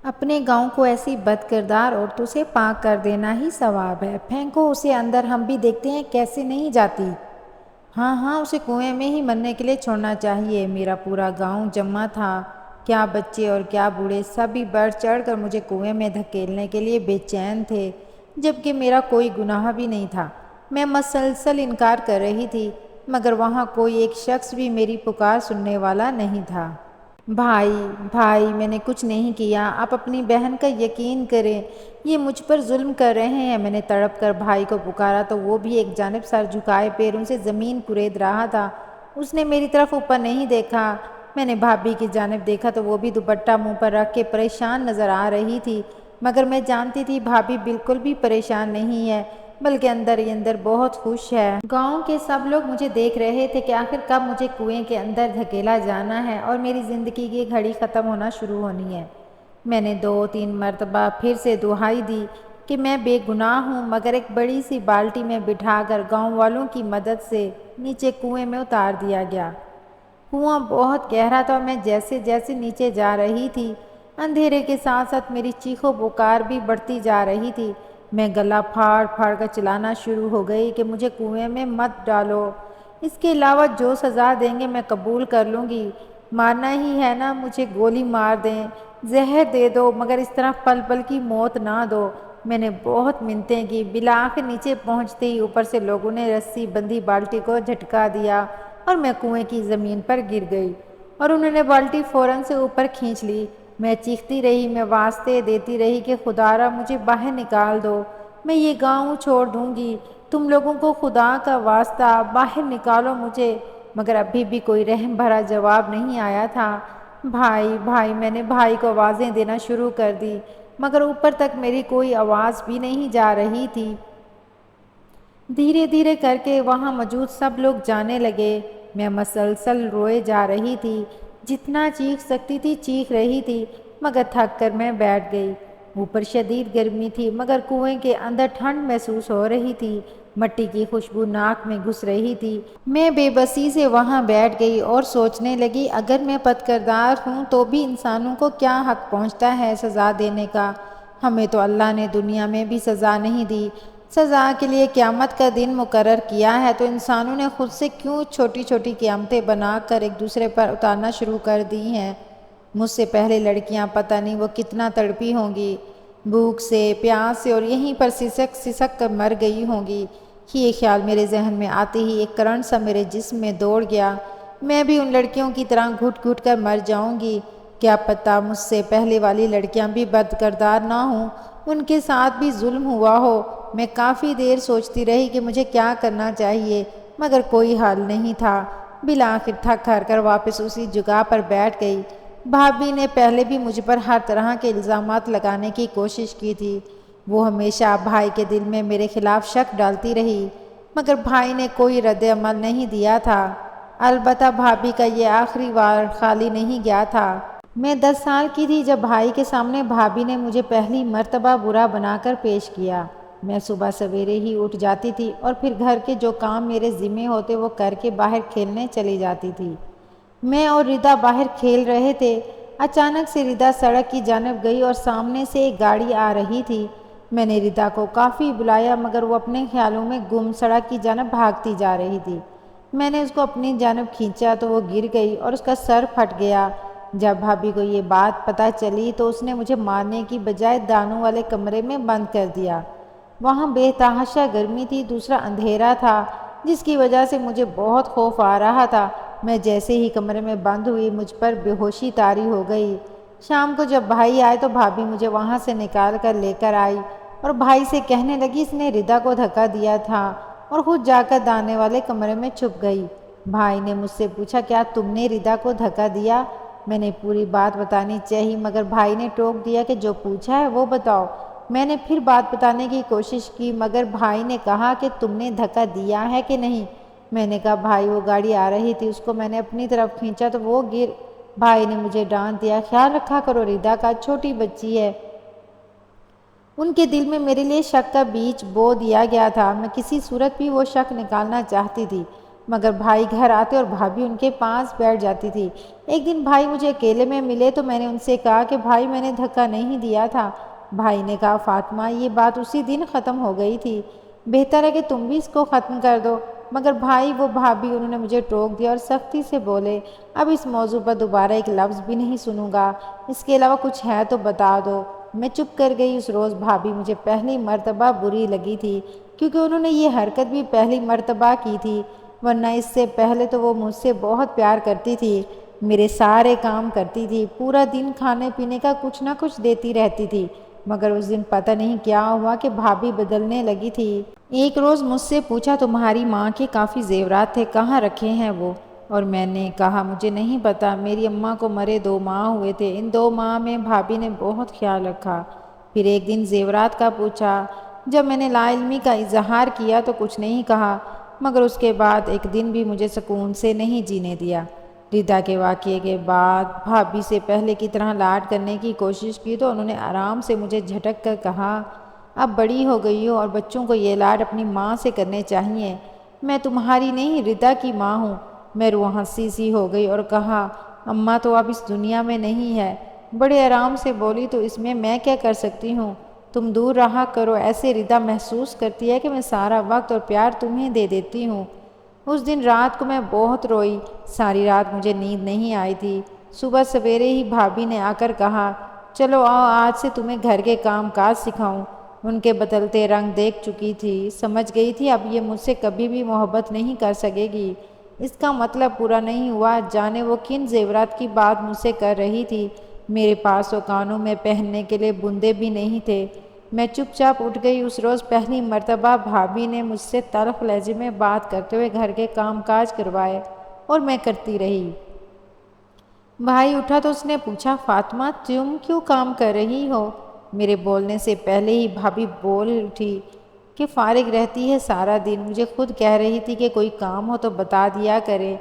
اپنے گاؤں کو ایسی بد کردار عورتوں سے پاک کر دینا ہی ثواب ہے۔ پھینکو اسے اندر، ہم بھی دیکھتے ہیں کیسے نہیں جاتی۔ ہاں ہاں، اسے کنویں میں ہی مرنے کے لیے چھوڑنا چاہیے۔ میرا پورا گاؤں جمع تھا، کیا بچے اور کیا بوڑھے، سبھی بڑھ چڑھ کر مجھے کنویں میں دھکیلنے کے لیے بے چین تھے، جبکہ میرا کوئی گناہ بھی نہیں تھا۔ میں مسلسل انکار کر رہی تھی، مگر وہاں کوئی ایک شخص بھی میری پکار سننے والا نہیں تھا۔ بھائی بھائی، میں نے کچھ نہیں کیا، آپ اپنی بہن کا یقین کریں، یہ مجھ پر ظلم کر رہے ہیں۔ میں نے تڑپ کر بھائی کو پکارا تو وہ بھی ایک جانب سر جھکائے پیروں سے زمین کرید رہا تھا۔ اس نے میری طرف اوپر نہیں دیکھا۔ میں نے بھابھی کی جانب دیکھا تو وہ بھی دوپٹہ منہ پر رکھ کے پریشان نظر آ رہی تھی، مگر میں جانتی تھی بھابھی بالکل بھی پریشان نہیں ہے، بلکہ اندر ہی اندر بہت خوش ہے۔ گاؤں کے سب لوگ مجھے دیکھ رہے تھے کہ آخر کب مجھے کنویں کے اندر دھکیلا جانا ہے اور میری زندگی کی گھڑی ختم ہونا شروع ہونی ہے۔ میں نے 2-3 مرتبہ پھر سے دہائی دی کہ میں بے گناہ ہوں، مگر ایک بڑی سی بالٹی میں بٹھا کر گاؤں والوں کی مدد سے نیچے کنویں میں اتار دیا گیا۔ کنواں بہت گہرا تھا اور میں جیسے جیسے نیچے جا رہی تھی، اندھیرے کے ساتھ ساتھ میری چیخ و پکار بھی بڑھتی جا رہی تھی۔ میں گلا پھاڑ پھاڑ کر چلانا شروع ہو گئی کہ مجھے کنویں میں مت ڈالو، اس کے علاوہ جو سزا دیں گے میں قبول کر لوں گی۔ مارنا ہی ہے نا، مجھے گولی مار دیں، زہر دے دو، مگر اس طرح پل پل کی موت نہ دو۔ میں نے بہت منتیں کی۔ بالآخر نیچے پہنچتے ہی اوپر سے لوگوں نے رسی بندھی بالٹی کو جھٹکا دیا اور میں کنویں کی زمین پر گر گئی اور انہوں نے بالٹی فوراً سے اوپر کھینچ لی۔ میں چیختی رہی، میں واسطے دیتی رہی کہ خدا را مجھے باہر نکال دو، میں یہ گاؤں چھوڑ دوں گی، تم لوگوں کو خدا کا واسطہ باہر نکالو مجھے، مگر ابھی بھی کوئی رحم بھرا جواب نہیں آیا تھا۔ بھائی بھائی، میں نے بھائی کو آوازیں دینا شروع کر دی، مگر اوپر تک میری کوئی آواز بھی نہیں جا رہی تھی۔ دھیرے دھیرے کر کے وہاں موجود سب لوگ جانے لگے۔ میں مسلسل روئے جا رہی تھی، جتنا چیخ سکتی تھی چیخ رہی تھی، مگر تھک کر میں بیٹھ گئی۔ اوپر شدید گرمی تھی، مگر کنویں کے اندر ٹھنڈ محسوس ہو رہی تھی، مٹی کی خوشبو ناک میں گھس رہی تھی۔ میں بے بسی سے وہاں بیٹھ گئی اور سوچنے لگی، اگر میں بد کردار ہوں تو بھی انسانوں کو کیا حق پہنچتا ہے سزا دینے کا؟ ہمیں تو اللہ نے دنیا میں بھی سزا نہیں دی، سزا کے لیے قیامت کا دن مقرر کیا ہے، تو انسانوں نے خود سے کیوں چھوٹی چھوٹی قیامتیں بنا کر ایک دوسرے پر اتارنا شروع کر دی ہیں؟ مجھ سے پہلے لڑکیاں پتہ نہیں وہ کتنا تڑپی ہوں گی، بھوک سے، پیاس سے، اور یہیں پر سسک سسک کر مر گئی ہوں گی۔ یہ خیال میرے ذہن میں آتے ہی ایک کرنٹ سا میرے جسم میں دوڑ گیا، میں بھی ان لڑکیوں کی طرح گھٹ گھٹ کر مر جاؤں گی۔ کیا پتہ مجھ سے پہلے والی لڑکیاں بھی بد کردار نہ ہوں، ان کے ساتھ بھی ظلم ہوا ہو۔ میں کافی دیر سوچتی رہی کہ مجھے کیا کرنا چاہیے، مگر کوئی حل نہیں تھا۔ بالآخر تھک ہار کر واپس اسی جگہ پر بیٹھ گئی۔ بھابھی نے پہلے بھی مجھ پر ہر طرح کے الزامات لگانے کی کوشش کی تھی، وہ ہمیشہ بھائی کے دل میں میرے خلاف شک ڈالتی رہی، مگر بھائی نے کوئی رد عمل نہیں دیا تھا۔ البتہ بھابھی کا یہ آخری وار خالی نہیں گیا تھا۔ میں 10 سال کی تھی جب بھائی کے سامنے بھابھی نے مجھے پہلی مرتبہ برا بنا کر پیش کیا۔ میں صبح سویرے ہی اٹھ جاتی تھی اور پھر گھر کے جو کام میرے ذمے ہوتے وہ کر کے باہر کھیلنے چلی جاتی تھی۔ میں اور ردا باہر کھیل رہے تھے، اچانک سے ردا سڑک کی جانب گئی اور سامنے سے ایک گاڑی آ رہی تھی۔ میں نے ردا کو کافی بلایا، مگر وہ اپنے خیالوں میں گم سڑک کی جانب بھاگتی جا رہی تھی۔ میں نے اس کو اپنی جانب کھینچا تو وہ گر گئی اور اس کا سر پھٹ گیا۔ جب بھابھی کو یہ بات پتہ چلی تو اس نے مجھے مارنے کی بجائے دانوں والے کمرے میں بند کر دیا۔ وہاں بے تحاشا گرمی تھی، دوسرا اندھیرا تھا، جس کی وجہ سے مجھے بہت خوف آ رہا تھا۔ میں جیسے ہی کمرے میں بند ہوئی مجھ پر بے ہوشی طاری ہو گئی۔ شام کو جب بھائی آئے تو بھابھی مجھے وہاں سے نکال کر لے کر آئی اور بھائی سے کہنے لگی اس نے ردا کو دھکا دیا تھا، اور خود جا کر دانے والے کمرے میں چھپ گئی۔ بھائی نے مجھ سے پوچھا کیا تم نے ردا کو دھکا دیا؟ میں نے پوری بات بتانی چاہی، مگر بھائی نے ٹوک دیا کہ جو پوچھا ہے وہ بتاؤ۔ میں نے پھر بات بتانے کی کوشش کی، مگر بھائی نے کہا کہ تم نے دھکا دیا ہے کہ نہیں؟ میں نے کہا بھائی وہ گاڑی آ رہی تھی، اس کو میں نے اپنی طرف کھینچا تو وہ گر۔ بھائی نے مجھے ڈانٹ دیا، خیال رکھا کرو ردا کا، چھوٹی بچی ہے۔ ان کے دل میں میرے لیے شک کا بیج بو دیا گیا تھا، میں کسی صورت بھی وہ شک نکالنا چاہتی تھی، مگر بھائی گھر آتے اور بھابھی ان کے پاس بیٹھ جاتی تھی۔ ایک دن بھائی مجھے اکیلے میں ملے تو میں نے ان سے کہا کہ بھائی میں نے دھکا نہیں دیا تھا۔ بھائی نے کہا فاطمہ یہ بات اسی دن ختم ہو گئی تھی، بہتر ہے کہ تم بھی اس کو ختم کر دو۔ مگر بھائی وہ بھابھی انہوں نے مجھے ٹوک دیا اور سختی سے بولے اب اس موضوع پر دوبارہ ایک لفظ بھی نہیں سنوں گا، اس کے علاوہ کچھ ہے تو بتا دو۔ میں چپ کر گئی۔ اس روز بھابھی مجھے پہلی مرتبہ بری لگی تھی کیونکہ انہوں نے یہ حرکت بھی پہلی مرتبہ کی تھی، ورنہ اس سے پہلے تو وہ مجھ سے بہت پیار کرتی تھی، میرے سارے کام کرتی تھی، پورا دن کھانے پینے کا کچھ نہ کچھ دیتی رہتی تھی۔ مگر اس دن پتہ نہیں کیا ہوا کہ بھابھی بدلنے لگی تھی۔ ایک روز مجھ سے پوچھا تمہاری ماں کے کافی زیورات تھے، کہاں رکھے ہیں وہ؟ اور میں نے کہا مجھے نہیں پتا، میری اماں کو مرے 2 ماہ ہوئے تھے، ان 2 ماہ میں بھابھی نے بہت خیال رکھا۔ پھر ایک دن زیورات کا پوچھا۔ جب میں نے لا علمی کا اظہار کیا تو کچھ نہیں کہا، مگر اس کے بعد ایک دن بھی مجھے سکون سے نہیں جینے دیا۔ ردا کے واقعے کے بعد بھابھی سے پہلے کی طرح لاڈ کرنے کی کوشش کی تو انہوں نے آرام سے مجھے جھٹک کر کہا اب بڑی ہو گئی ہو اور بچوں کو یہ لاڈ اپنی ماں سے کرنے چاہیے، میں تمہاری نہیں ردا کی ماں ہوں۔ میں روح ہنسی سی ہو گئی اور کہا اماں تو اب اس دنیا میں نہیں ہے۔ بڑے آرام سے بولی تو اس میں کیا کر سکتی ہوں، تم دور رہا کرو، ایسے ردا محسوس کرتی ہے کہ میں سارا وقت اور پیار تمہیں دے دیتی ہوں۔ اس دن رات کو میں بہت روئی، ساری رات مجھے نیند نہیں آئی تھی۔ صبح سویرے ہی بھابھی نے آ کر کہا چلو آؤ آج سے تمہیں گھر کے کام کاج سکھاؤں۔ ان کے بدلتے رنگ دیکھ چکی تھی، سمجھ گئی تھی اب یہ مجھ سے کبھی بھی محبت نہیں کر سکے گی۔ اس کا مطلب پورا نہیں ہوا، جانے وہ کن زیورات کی بات مجھ سے کر رہی تھی۔ میرے پاس تو کانوں میں پہننے کے لیے بندے بھی نہیں تھے۔ میں چپ چاپ اٹھ گئی۔ اس روز پہلی مرتبہ بھابھی نے مجھ سے تلخ لہجے میں بات کرتے ہوئے گھر کے کام کاج کروائے اور میں کرتی رہی۔ بھائی اٹھا تو اس نے پوچھا فاطمہ تم کیوں کام کر رہی ہو؟ میرے بولنے سے پہلے ہی بھابھی بول اٹھی کہ فارغ رہتی ہے سارا دن، مجھے خود کہہ رہی تھی کہ کوئی کام ہو تو بتا دیا کرے۔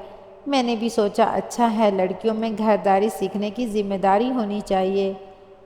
میں نے بھی سوچا اچھا ہے، لڑکیوں میں گھرداری سیکھنے کی ذمہ داری ہونی چاہیے،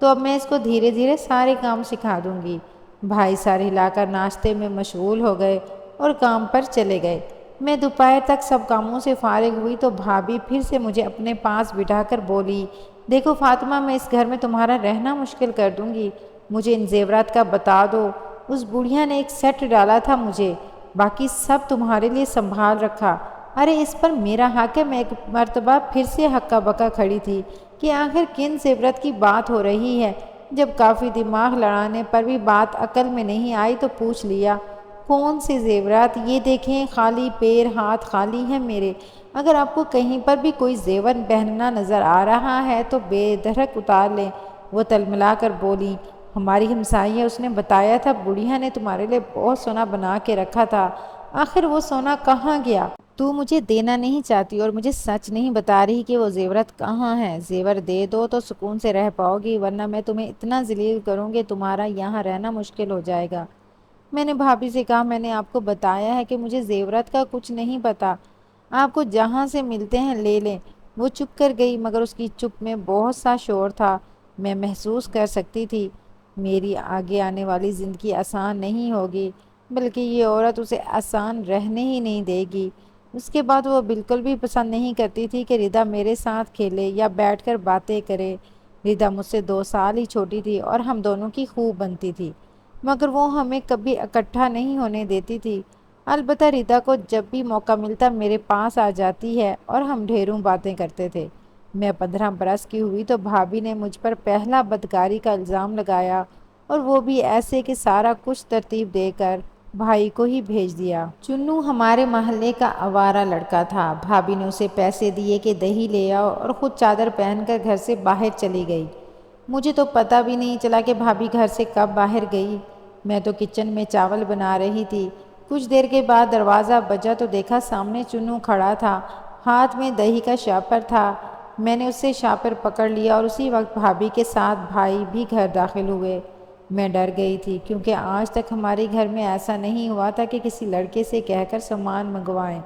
تو اب میں اس کو دھیرے دھیرے سارے کام سکھا دوں گی۔ بھائی سر ہلا کر ناشتے میں مشغول ہو گئے اور کام پر چلے گئے۔ میں دوپہر تک سب کاموں سے فارغ ہوئی تو بھابھی پھر سے مجھے اپنے پاس بٹھا کر بولی دیکھو فاطمہ میں اس گھر میں تمہارا رہنا مشکل کر دوں گی، مجھے ان زیورات کا بتا دو۔ اس بڑھیا نے ایک سیٹ ڈالا تھا مجھے، باقی سب تمہارے لیے سنبھال رکھا۔ ارے اس پر میرا حق ہے۔ میں ایک مرتبہ پھر سے ہکا بکا کھڑی تھی کہ آخر کن زیورات کی بات ہو رہی ہے۔ جب کافی دماغ لڑانے پر بھی بات عقل میں نہیں آئی تو پوچھ لیا کون سے زیورات؟ یہ دیکھیں خالی پیر ہاتھ خالی ہیں میرے، اگر آپ کو کہیں پر بھی کوئی زیور پہننا نظر آ رہا ہے تو بے دھڑک اتار لیں۔ وہ تلملا کر بولی ہماری ہمسائیہ، اس نے بتایا تھا بڑھیا نے تمہارے لیے بہت سونا بنا کے رکھا تھا، آخر وہ سونا کہاں گیا؟ تو مجھے دینا نہیں چاہتی اور مجھے سچ نہیں بتا رہی کہ وہ زیورات کہاں ہیں۔ زیور دے دو تو سکون سے رہ پاؤ گی، ورنہ میں تمہیں اتنا ذلیل کروں گی تمہارا یہاں رہنا مشکل ہو جائے گا۔ میں نے بھابھی سے کہا میں نے آپ کو بتایا ہے کہ مجھے زیورات کا کچھ نہیں پتا، آپ کو جہاں سے ملتے ہیں لے لیں۔ وہ چپ کر گئی، مگر اس کی چپ میں بہت سا شور تھا۔ میں محسوس کر سکتی تھی میری آگے آنے والی زندگی آسان نہیں ہوگی، بلکہ یہ عورت اسے آسان رہنے ہی نہیں دے گی۔ اس کے بعد وہ بالکل بھی پسند نہیں کرتی تھی کہ ردا میرے ساتھ کھیلے یا بیٹھ کر باتیں کرے۔ ردا مجھ سے 2 سال ہی چھوٹی تھی اور ہم دونوں کی خوب بنتی تھی، مگر وہ ہمیں کبھی اکٹھا نہیں ہونے دیتی تھی۔ البتہ ردا کو جب بھی موقع ملتا میرے پاس آ جاتی ہے اور ہم ڈھیروں باتیں کرتے تھے۔ میں 15 برس کی ہوئی تو بھابھی نے مجھ پر پہلا بدکاری کا الزام لگایا، اور وہ بھی ایسے کہ سارا کچھ ترتیب دے کر بھائی کو ہی بھیج دیا۔ چنو ہمارے محلے کا آوارہ لڑکا تھا۔ بھابھی نے اسے پیسے دیے کہ دہی لے آؤ اور خود چادر پہن کر گھر سے باہر چلی گئی۔ مجھے تو پتہ بھی نہیں چلا کہ بھابھی گھر سے کب باہر گئی۔ میں تو کچن میں چاول بنا رہی تھی۔ کچھ دیر کے بعد دروازہ بجا تو دیکھا سامنے چنو کھڑا تھا، ہاتھ میں دہی کا شاپر تھا۔ میں نے اس سے شاپر پکڑ لیا اور اسی وقت بھابھی کے ساتھ بھائی بھی گھر داخل ہوئے۔ میں ڈر گئی تھی کیونکہ آج تک ہمارے گھر میں ایسا نہیں ہوا تھا کہ کسی لڑکے سے کہہ کر سامان منگوائیں۔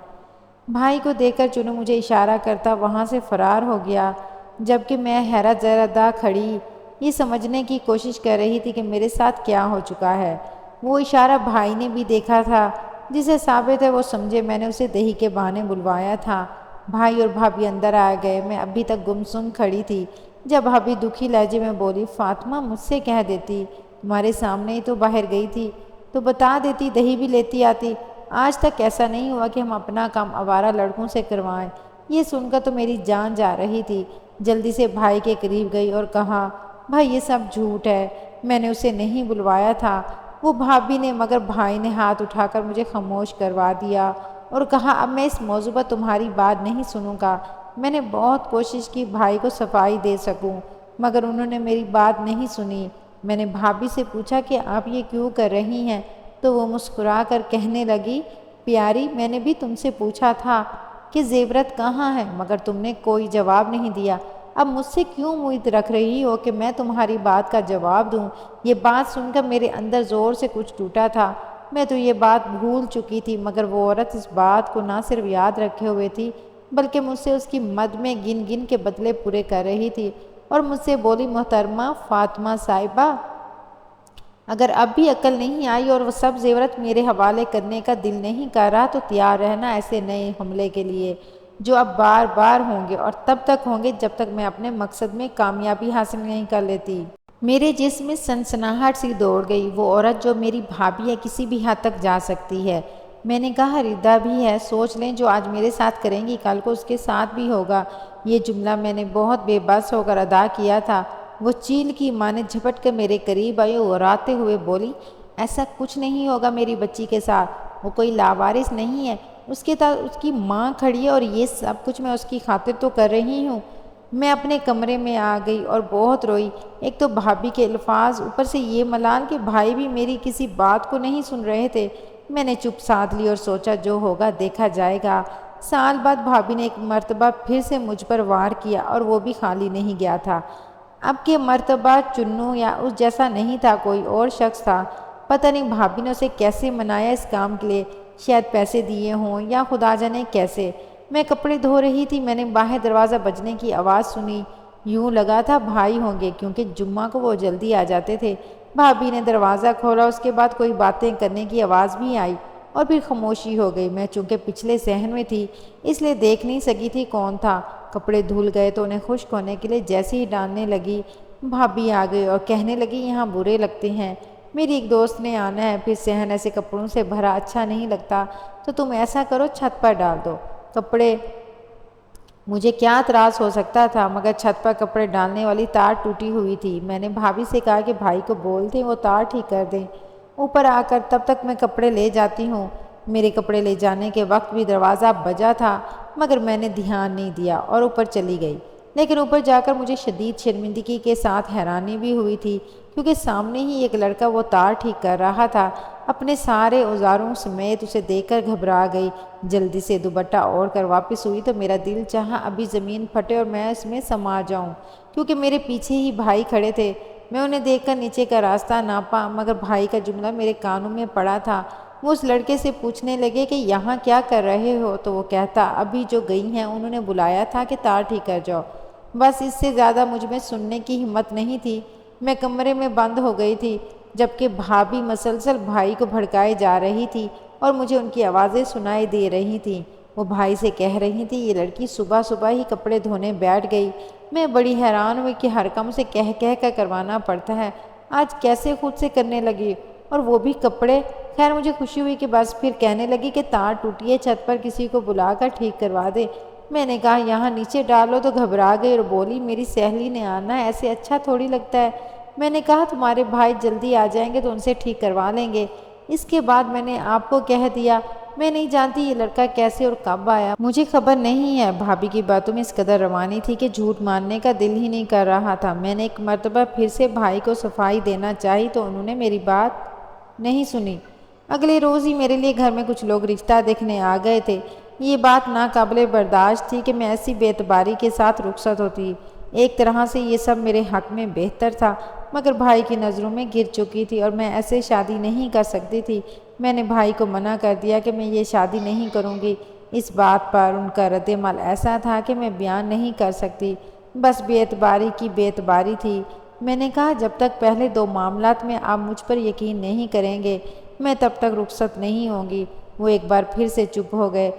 بھائی کو دیکھ کر چنو مجھے اشارہ کرتا وہاں سے فرار ہو گیا، جبکہ میں حیرت زدہ کھڑی یہ سمجھنے کی کوشش کر رہی تھی کہ میرے ساتھ کیا ہو چکا ہے۔ وہ اشارہ بھائی نے بھی دیکھا تھا، جسے ثابت ہے وہ سمجھے میں نے اسے دہی کے بہانے بلوایا تھا۔ بھائی اور بھابھی اندر آ گئے۔ میں ابھی تک گمسم کھڑی تھی جب بھابھی دکھی لہجے میں بولی، فاطمہ مجھ سے کہہ دیتی، تمہارے سامنے ہی تو باہر گئی تھی، تو بتا دیتی، دہی بھی لیتی آتی۔ آج تک ایسا نہیں ہوا کہ ہم اپنا کام آوارہ لڑکوں سے کروائیں۔ یہ سن کر تو میری جان جا رہی تھی۔ جلدی سے بھائی کے قریب گئی اور کہا، بھائی یہ سب جھوٹ ہے، میں نے اسے نہیں بلوایا تھا۔ وہ بھابھی نے، مگر بھائی نے ہاتھ اٹھا کر مجھے خاموش کروا دیا اور کہا، اب میں اس موضوع پر تمہاری بات نہیں سنوں گا۔ میں نے بہت کوشش کی بھائی کو صفائی دے سکوں، مگر انہوں نے میری بات نہیں سنی۔ میں نے بھابھی سے پوچھا کہ آپ یہ کیوں کر رہی ہیں، تو وہ مسکرا کر کہنے لگی، پیاری میں نے بھی تم سے پوچھا تھا کہ زیورت کہاں ہے، مگر تم نے کوئی جواب نہیں دیا۔ اب مجھ سے کیوں امید رکھ رہی ہو کہ میں تمہاری بات کا جواب دوں؟ یہ بات سن کر میرے اندر زور سے کچھ ٹوٹا تھا۔ میں تو یہ بات بھول چکی تھی، مگر وہ عورت اس بات کو نہ صرف یاد رکھے ہوئے تھی بلکہ مجھ سے اس کی مد میں گن گن کے بدلے پورے کر رہی تھی اور مجھ سے بولی، محترمہ فاطمہ صاحبہ، اگر اب بھی عقل نہیں آئی اور وہ سب زیورت میرے حوالے کرنے کا دل نہیں کر رہا تو تیار رہنا ایسے نئے حملے کے لیے جو اب بار بار ہوں گے، اور تب تک ہوں گے جب تک میں اپنے مقصد میں کامیابی حاصل نہیں کر لیتی۔ میرے جسم میں سنسناہٹ سی دوڑ گئی۔ وہ عورت جو میری بھابھی ہے کسی بھی حد تک جا سکتی ہے۔ میں نے کہا، ردا بھی ہے، سوچ لیں جو آج میرے ساتھ کریں گی کل کو اس کے ساتھ بھی ہوگا۔ یہ جملہ میں نے بہت بے بس ہو کر ادا کیا تھا۔ وہ چیل کی مانند جھپٹ کر میرے قریب آئی اور غراتے ہوئے بولی، ایسا کچھ نہیں ہوگا میری بچی کے ساتھ، وہ کوئی لاوارث نہیں ہے، اس کے ساتھ اس کی ماں کھڑی ہے اور یہ سب کچھ میں اس کی خاطر تو کر رہی ہوں۔ میں اپنے کمرے میں آ گئی اور بہت روئی۔ ایک تو بھابھی کے الفاظ، اوپر سے یہ ملال کہ بھائی بھی میری کسی بات کو نہیں سن رہے تھے۔ میں نے چپ سادھ لی اور سوچا جو ہوگا دیکھا جائے گا۔ سال بعد بھابھی نے ایک مرتبہ پھر سے مجھ پر وار کیا اور وہ بھی خالی نہیں گیا تھا۔ اب کے مرتبہ چنو یا اس جیسا نہیں تھا، کوئی اور شخص تھا۔ پتہ نہیں بھابھی نے اسے کیسے منایا اس کام کے لیے، شاید پیسے دیے ہوں یا خدا جانے کیسے۔ میں کپڑے دھو رہی تھی، میں نے باہر دروازہ بجنے کی آواز سنی۔ یوں لگا تھا بھائی ہوں گے کیونکہ جمعہ کو وہ جلدی آ جاتے تھے۔ بھابھی نے دروازہ کھولا، اس کے بعد کوئی باتیں کرنے کی آواز بھی آئی اور پھر خاموشی ہو گئی۔ میں چونکہ پچھلے صحن میں تھی اس لیے دیکھ نہیں سکی تھی کون تھا۔ کپڑے دھل گئے تو انہیں خشک ہونے کے لیے جیسے ہی ڈالنے لگی، بھابھی آ گئی اور کہنے لگی، یہاں برے لگتے ہیں، میری ایک دوست نے آنا ہے، پھر صحن ایسے کپڑوں سے بھرا اچھا نہیں لگتا، تو تم ایسا کرو چھت پر ڈال دو کپڑے۔ مجھے کیا اعتراض ہو سکتا تھا، مگر چھت پر کپڑے ڈالنے والی تار ٹوٹی ہوئی تھی۔ میں نے بھابھی سے کہا کہ بھائی کو بول دیں وہ تار ٹھیک کر دیں، اوپر آ کر تب تک میں کپڑے لے جاتی ہوں۔ میرے کپڑے لے جانے کے وقت بھی دروازہ بجا تھا، مگر میں نے دھیان نہیں دیا اور اوپر چلی گئی۔ لیکن اوپر جا کر مجھے شدید شرمندگی کے ساتھ حیرانی بھی ہوئی تھی، کیونکہ سامنے ہی ایک لڑکا وہ تار ٹھیک کر رہا تھا۔ اپنے سارے اوزاروں سمیت اسے دیکھ کر گھبرا گئی۔ جلدی سے دوپٹہ اوڑھ کر واپس ہوئی تو میرا دل چاہا ابھی زمین پھٹے اور میں اس میں سما جاؤں، کیونکہ میرے پیچھے ہی بھائی کھڑے تھے۔ میں انہیں دیکھ کر نیچے کا راستہ ناپا، مگر بھائی کا جملہ میرے کانوں میں پڑا تھا۔ وہ اس لڑکے سے پوچھنے لگے کہ یہاں کیا کر رہے ہو، تو وہ کہتا، ابھی جو گئی ہیں انہوں نے بلایا تھا کہ تار ٹھیک کر جاؤ۔ بس اس سے زیادہ مجھ میں سننے کی ہمت نہیں تھی۔ میں کمرے میں بند ہو گئی تھی، جبکہ بھابھی مسلسل بھائی کو بھڑکائے جا رہی تھی اور مجھے ان کی آوازیں سنائی دے رہی تھیں۔ وہ بھائی سے کہہ رہی تھی، یہ لڑکی صبح صبح ہی کپڑے دھونے بیٹھ گئی۔ میں بڑی حیران ہوئی کہ ہر کام اسے کہہ کہہ کر کروانا پڑتا ہے، آج کیسے خود سے کرنے لگی، اور وہ بھی کپڑے۔ خیر مجھے خوشی ہوئی کہ بس پھر کہنے لگی کہ تار ٹوٹی ہے، چھت پر کسی کو بلا کر ٹھیک کروا دے۔ میں نے کہا یہاں نیچے ڈالو، تو گھبرا گئی اور بولی، میری سہیلی نے آنا ہے، ایسے اچھا تھوڑی لگتا ہے۔ میں نے کہا تمہارے بھائی جلدی آ جائیں گے تو ان سے ٹھیک کروا لیں گے۔ اس کے بعد میں نے آپ کو کہہ دیا۔ میں نہیں جانتی یہ لڑکا کیسے اور کب آیا، مجھے خبر نہیں ہے۔ بھابھی کی باتوں میں اس قدر روانی تھی کہ جھوٹ ماننے کا دل ہی نہیں کر رہا تھا۔ میں نے ایک مرتبہ پھر سے بھائی کو صفائی دینا چاہی تو انہوں نے میری بات نہیں سنی۔ اگلے روز ہی میرے لیے گھر میں کچھ لوگ رشتہ دیکھنے آ گئے تھے۔ یہ بات ناقابل برداشت تھی کہ میں ایسی بے اعتباری کے ساتھ رخصت ہوتی۔ ایک طرح سے یہ سب میرے حق میں بہتر تھا، مگر بھائی کی نظروں میں گر چکی تھی اور میں ایسے شادی نہیں کر سکتی تھی۔ میں نے بھائی کو منع کر دیا کہ میں یہ شادی نہیں کروں گی۔ اس بات پر ان کا رد عمل ایسا تھا کہ میں بیان نہیں کر سکتی، بس بے اعتباری کی بے اعتباری تھی۔ میں نے کہا جب تک پہلے دو معاملات میں آپ مجھ پر یقین نہیں کریں گے میں تب تک رخصت نہیں ہوں گی۔ وہ ایک بار پھر سے چپ ہو گئے۔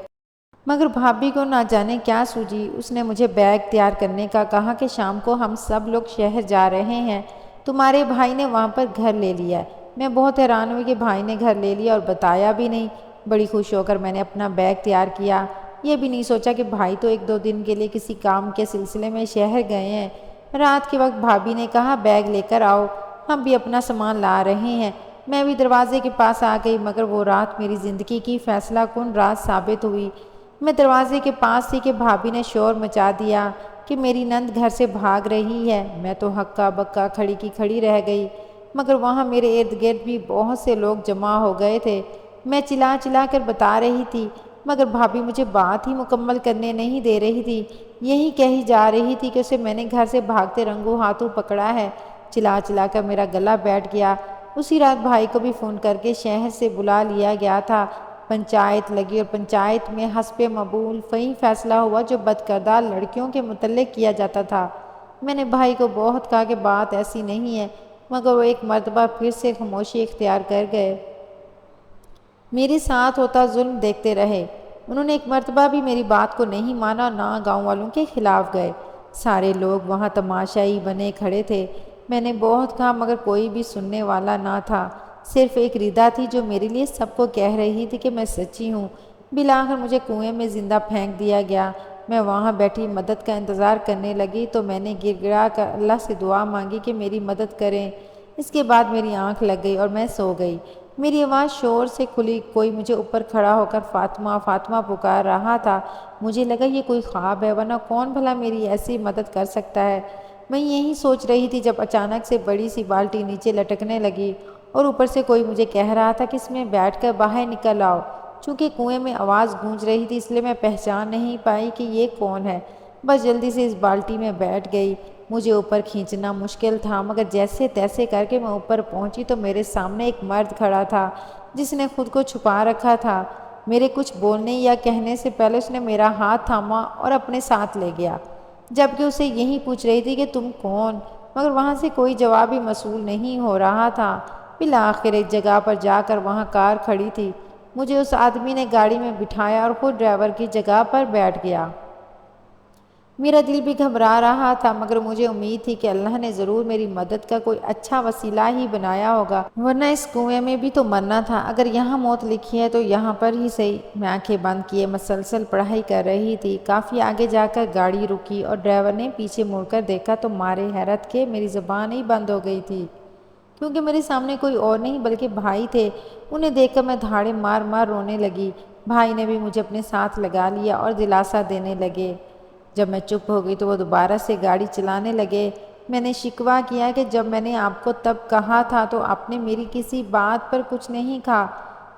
مگر بھابھی کو نہ جانے کیا سوجی، اس نے مجھے بیگ تیار کرنے کا کہا کہ شام کو ہم سب لوگ شہر جا رہے ہیں، تمہارے بھائی نے وہاں پر گھر لے لیا ہے۔ میں بہت حیران ہوئی کہ بھائی نے گھر لے لیا اور بتایا بھی نہیں۔ بڑی خوش ہو کر میں نے اپنا بیگ تیار کیا، یہ بھی نہیں سوچا کہ بھائی تو 1-2 دن کے لیے کسی کام کے سلسلے میں شہر گئے ہیں۔ رات کے وقت بھابھی نے کہا بیگ لے کر آؤ، ہم بھی اپنا سامان لا رہے ہیں۔ میں بھی دروازے کے پاس آ گئی، مگر وہ رات میری زندگی کی فیصلہ کن رات ثابت ہوئی۔ میں دروازے کے پاس تھی کہ بھابھی نے شور مچا دیا کہ میری نند گھر سے بھاگ رہی ہے۔ میں تو ہکا بکا کھڑی کی کھڑی رہ گئی، مگر وہاں میرے ارد گرد بھی بہت سے لوگ جمع ہو گئے تھے۔ میں چلا چلا کر بتا رہی تھی، مگر بھابھی مجھے بات ہی مکمل کرنے نہیں دے رہی تھی۔ یہی کہی جا رہی تھی کہ اسے میں نے گھر سے بھاگتے رنگوں ہاتھوں پکڑا ہے۔ چلا چلا کر میرا گلا بیٹھ گیا۔ اسی رات بھائی کو بھی فون کر کے شہر سے بلا لیا گیا تھا۔ پنچایت لگی اور پنچایت میں حسب مقبول وہی فیصلہ ہوا جو بد کردار لڑکیوں کے متعلق کیا جاتا تھا۔ میں نے بھائی کو بہت کہا کہ بات ایسی نہیں ہے، مگر وہ ایک مرتبہ پھر سے خاموشی اختیار کر گئے۔ میرے ساتھ ہوتا ظلم دیکھتے رہے۔ انہوں نے ایک مرتبہ بھی میری بات کو نہیں مانا اور نہ گاؤں والوں کے خلاف گئے۔ سارے لوگ وہاں تماشائی بنے کھڑے تھے۔ میں نے بہت کہا مگر کوئی بھی سننے والا نہ تھا۔ صرف ایک ردا تھی جو میرے لیے سب کو کہہ رہی تھی کہ میں سچی ہوں۔ بالآخر مجھے کنویں میں زندہ پھینک دیا گیا۔ میں وہاں بیٹھی مدد کا انتظار کرنے لگی تو میں نے گڑ گڑا کر اللہ سے دعا مانگی کہ میری مدد کریں۔ اس کے بعد میری آنکھ لگ گئی اور میں سو گئی۔ میری آواز شور سے کھلی، کوئی مجھے اوپر کھڑا ہو کر فاطمہ فاطمہ پکار رہا تھا۔ مجھے لگا یہ کوئی خواب ہے، ورنہ کون بھلا میری ایسی مدد کر سکتا ہے۔ میں یہی سوچ رہی تھی جب اچانک سے بڑی سی بالٹی نیچے لٹکنے لگی اور اوپر سے کوئی مجھے کہہ رہا تھا کہ اس میں بیٹھ کر باہر نکل آؤ۔ چونکہ کنویں میں آواز گونج رہی تھی اس لیے میں پہچان نہیں پائی کہ یہ کون ہے، بس جلدی سے اس بالٹی میں بیٹھ گئی۔ مجھے اوپر کھینچنا مشکل تھا، مگر جیسے تیسے کر کے میں اوپر پہنچی تو میرے سامنے ایک مرد کھڑا تھا جس نے خود کو چھپا رکھا تھا۔ میرے کچھ بولنے یا کہنے سے پہلے اس نے میرا ہاتھ تھاما اور اپنے ساتھ لے گیا، جبکہ اسے یہی پوچھ رہی تھی کہ تم کون، مگر وہاں سے کوئی جواب بھی موصول نہیں ہو رہا تھا۔ بالآخر ایک جگہ پر جا کر وہاں کار کھڑی تھی۔ مجھے اس آدمی نے گاڑی میں بٹھایا اور خود ڈرائیور کی جگہ پر بیٹھ گیا۔ میرا دل بھی گھبرا رہا تھا، مگر مجھے امید تھی کہ اللہ نے ضرور میری مدد کا کوئی اچھا وسیلہ ہی بنایا ہوگا، ورنہ اس کنویں میں بھی تو مرنا تھا۔ اگر یہاں موت لکھی ہے تو یہاں پر ہی صحیح۔ میں آنکھیں بند کیے مسلسل پڑھائی کر رہی تھی۔ کافی آگے جا کر گاڑی رکی اور ڈرائیور نے پیچھے مڑ کر دیکھا تو مارے حیرت کے میری زبان ہی بند ہو گئی تھی، کیونکہ میرے سامنے کوئی اور نہیں بلکہ بھائی تھے۔ انہیں دیکھ کر میں دھاڑے مار مار رونے لگی۔ بھائی نے بھی مجھے اپنے ساتھ لگا لیا اور دلاسا دینے لگے۔ جب میں چپ ہو گئی تو وہ دوبارہ سے گاڑی چلانے لگے۔ میں نے شکوہ کیا کہ جب میں نے آپ کو تب کہا تھا تو آپ نے میری کسی بات پر کچھ نہیں کہا،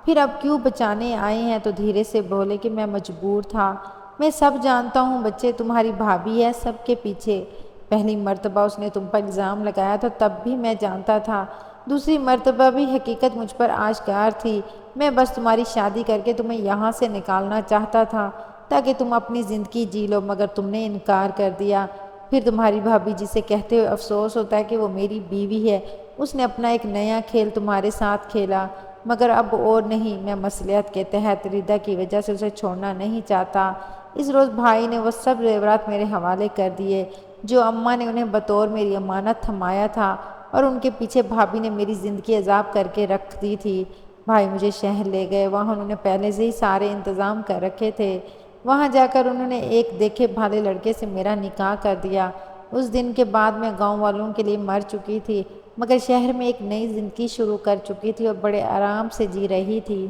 پھر اب کیوں بچانے آئے ہیں؟ تو دھیرے سے بولے کہ میں مجبور تھا۔ میں سب جانتا ہوں بچے، تمہاری بھابھی ہے سب کے پیچھے۔ پہلی مرتبہ اس نے تم پر الزام لگایا تو تب بھی میں جانتا تھا، دوسری مرتبہ بھی حقیقت مجھ پر آشکار تھی۔ میں بس تمہاری شادی کر کے تمہیں یہاں سے نکالنا چاہتا تھا تاکہ تم اپنی زندگی جی لو، مگر تم نے انکار کر دیا۔ پھر تمہاری بھابھی جسے کہتے ہوئے افسوس ہوتا ہے کہ وہ میری بیوی ہے، اس نے اپنا ایک نیا کھیل تمہارے ساتھ کھیلا، مگر اب اور نہیں۔ میں مصلحت کے تحت ردا کی وجہ سے اسے چھوڑنا نہیں چاہتا۔ اس روز بھائی نے وہ سب زیورات میرے حوالے کر دیے جو اماں نے انہیں بطور میری امانت تھمایا تھا، اور ان کے پیچھے بھابھی نے میری زندگی عذاب کر کے رکھ دی تھی۔ بھائی مجھے شہر لے گئے، وہاں انہوں نے پہلے سے ہی سارے انتظام کر رکھے تھے۔ وہاں جا کر انہوں نے ایک دیکھے بھالے لڑکے سے میرا نکاح کر دیا۔ اس دن کے بعد میں گاؤں والوں کے لیے مر چکی تھی، مگر شہر میں ایک نئی زندگی شروع کر چکی تھی اور بڑے آرام سے جی رہی تھی۔